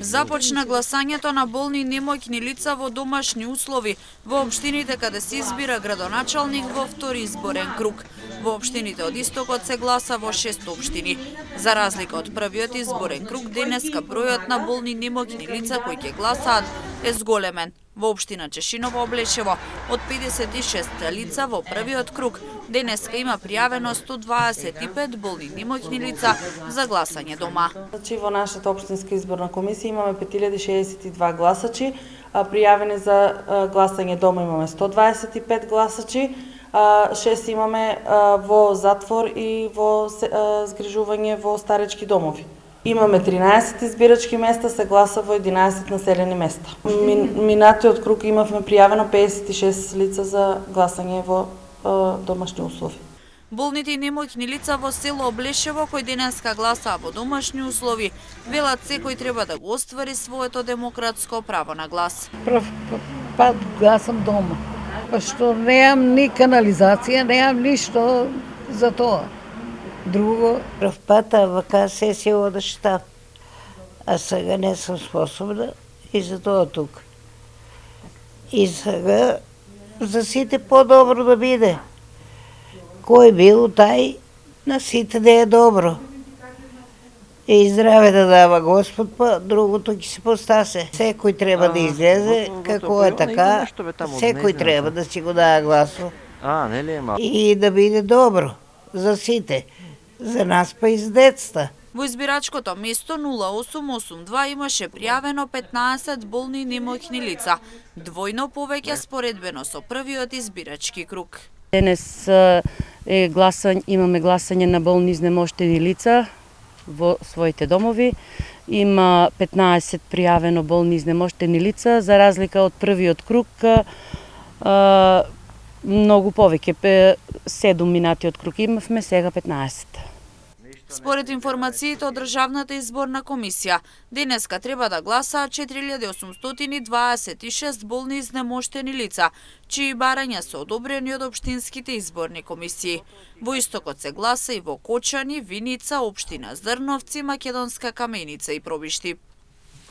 Започна гласањето на болни и немоќни лица во домашни услови во општините каде се избира градоначалник во втори изборен круг. Во општините од истокот се гласа во 6 општини. За разлика од првиот изборен круг, денеска бројот на болни и немоќни лица кои ќе гласаат е зголемен. Во општина Чешиново Облешево од 56 лица во првиот круг, денеска има пријавено 125 болни и немоќни лица за гласање дома. Значи во нашата општинска изборна комисија имаме 5062 гласачи, пријавени за гласање дома имаме 125 гласачи, 6 имаме во затвор и во згрижување во старечки домови. Имаме 13 избирачки места, се гласа во 11 населени места. Минатиот круг имавме пријавено 56 лица за гласање во домашни услови. Болните и немоќни лица во село Облешево кои денеска гласаа во домашни услови, велат секој треба да го оствари своето демократско право на глас. Прв пат гласам дома, што неам ни канализација, неам ништо за тоа. Друго, прв пат вака сесија одеш там, а сега не сум способна и за тоа тук. И сега за сите подобро да биде. Кој бил тај, на сите да е добро. И здраве да дава Господ, па другото ќе се постасе. Секој треба да излезе, како е така, секој треба да си го дава гласо. И да биде добро за сите. За нас па и за децата. Во избирачкото место 0882 имаше пријавено 15 болни и немоќни лица, двојно повеќе споредбено со првиот избирачки круг. Денес имаме гласање на болни изнемоштени лица во своите домови. Има 15 пријавено болни изнемоштени лица, за разлика од првиот круг, многу повеќе, 7 минатиот круг имавме, сега 15. Според информациите од Државната изборна комисија, денеска треба да гласаат 4826 болни изнемоштени лица, чии барања се одобрени од општинските изборни комисии. Во истокот се гласа и во Кочани, Виница, општина Зрновци, Македонска Каменица и Пробишти.